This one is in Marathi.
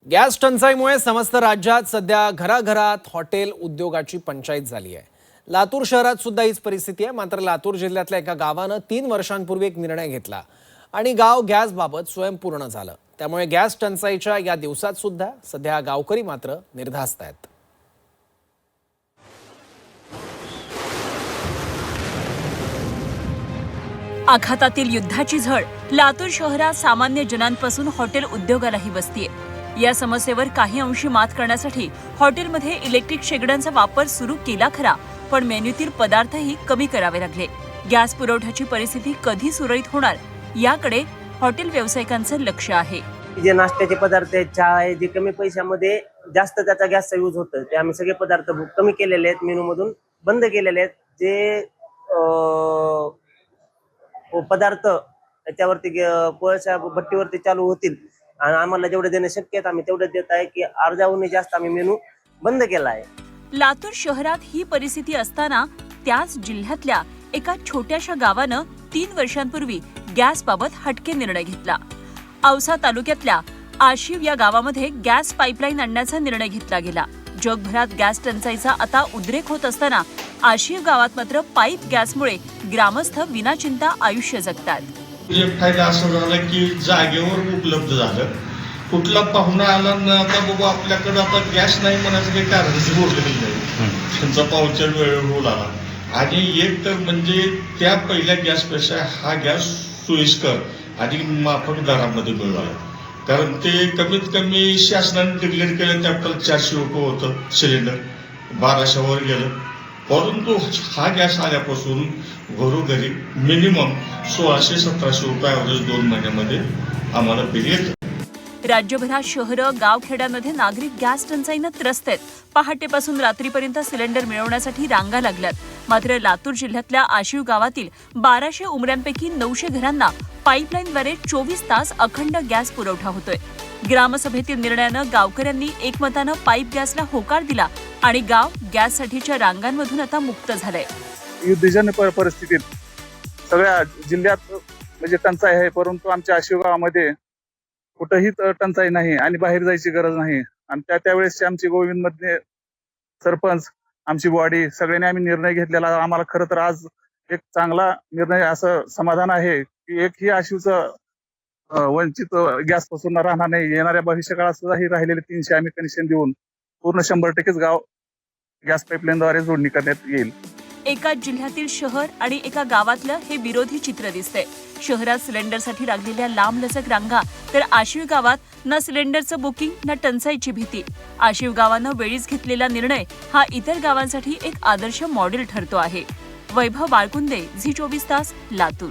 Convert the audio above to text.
गॅस टंचाईमुळे समस्त राज्यात सध्या घराघरात हॉटेल उद्योगाची पंचायत झाली आहे। लातूर शहरात सुद्धा हीच परिस्थिती आहे। मात्र लातूर जिल्ह्यातल्या एका गावानं 3 वर्षांपूर्वी एक निर्णय घेतला आणि गाव गॅस बाबत स्वयंपूर्ण झालं। त्यामुळे गॅस टंचाईच्या या दिवसात सुद्धा सध्या गावकरी मात्र निर्धास्त आहेत। आघातातील युद्धाची झळ लातूर शहरात सामान्य जनांपासून हॉटेल उद्योगालाही बसतीये। या समस्येवर काही अंशी मात करण्यासाठी हॉटेलमध्ये इलेक्ट्रिक शेगड्यांचा वापर सुरू केला खरा, पण मेन्यूतील पदार्थही कमी करावे लागले। गॅस पुरवठ्याची परिस्थिती कधी सुरळीत होणार याकडे हॉटेल व्यावसायिकांचं लक्ष आहे। जे नाश्त्याचे पदार्थ आहेत, चहा आहे, जे कमी पैशामध्ये जास्त त्याचा गॅसचा यूज होतं, ते आम्ही सगळे पदार्थ कमी केलेले आहेत, मेनू मधून बंद केलेले आहेत। जे पदार्थ त्याच्यावरती कोळसा भट्टीवरती चालू होतील आणि आम्हाला जेवढे देणे शक्य आहे आम्ही तेवढे देत आहे की अर्ध्याहून जास्त आम्ही मेनू बंद केला आहे। लातूर शहरात ही परिस्थिती असताना त्याच जिल्ह्यातल्या एका छोट्याशा गावानं 3 वर्षांपूर्वी गॅसबाबत हटके निर्णय घेतला। औसा तालुक्यातल्या आशिव या गावामध्ये गॅस पाईपलाईन आणण्याचा निर्णय घेतला गेला। जगभरात गॅस टंचाईचा आता उद्रेक होत असताना आशिव गावात मात्र पाईप गॅसमुळे ग्रामस्थ विनाचिंता आयुष्य जगतात। फायदा असा झाला की जागेवर उपलब्ध झालं। कुठला पाहुणा आला ना, आता बाबा आपल्याकडे आता गॅस नाही म्हणायचं काही कारणच बोललेलं नाही। त्यांचा पावचर वेळेवर आला आणि एक तर म्हणजे त्या पहिल्या गॅसपेक्षा हा गॅस सोयीस्कर आणि माफक दरामध्ये मिळाला। कारण ते कमीत कमी शासनाने डिक्लेअर केलं ते आपल्याला 400 रुपये होतं सिलेंडर, 1200 वर गेलं। परंतु हा गॅस आल्यापासून घरोघरी मिनिमम 1600-1700 रुपये ॲव्हरेज 2 महिन्यामध्ये आम्हाला बिल येतं। राज्यभरात शहरं गावखेड्यांमध्ये नागरिक गॅस टंचाईनं त्रस्त आहेत। पहाटेपासून रात्रीपर्यंत सिलेंडर मिळवण्यासाठी रांगा लागल्यात। मात्र लातूर जिल्ह्यातल्या आशिव गावातील 1200 उमऱ्यांपैकी 900 घरांना पाईपलाईनद्वारे 24 तास अखंड गॅस पुरवठा होतोय। ग्रामसभेतील निर्णयानं गावकऱ्यांनी एकमतानं पाईप गॅसला होकार दिला आणि गाव गॅससाठीच्या रांगांमधून आता मुक्त झालंय। युद्धजन्य परिस्थितीत सगळ्या जिल्ह्यात म्हणजे टंचाई आहे, परंतु आमच्या आशिव गावामध्ये कुठंही टंचाई नाही आणि बाहेर जायची गरज नाही। आणि त्यावेळेसचे आमचे गोविंद मधले सरपंच, आमची बॉडी सगळ्यांनी आम्ही निर्णय घेतलेला। आम्हाला खरं तर आज एक चांगला निर्णय असं समाधान आहे की एकही आशिवचं वंचित गॅस पासून राहणार नाही। येणाऱ्या भविष्यकाळात सुद्धा ही राहिलेले 300 आम्ही कनेक्शन देऊन पूर्ण 100% गाव गॅस पाईपलाईनद्वारे जोडणी करण्यात येईल। एका जिल्ह्यातील शहर आणि एका गावातलं हे विरोधी चित्र दिसतंय। शहरात सिलेंडरसाठी लागलेल्या लांबलचक रांगा, तर आशिव गावात ना सिलेंडरचं बुकिंग ना टंचाईची भीती। आशिव गावानं वेळीच घेतलेला निर्णय हा इतर गावांसाठी एक आदर्श मॉडेल ठरतो आहे। वैभव वाळकुंदे, झी 24 तास, लातूर।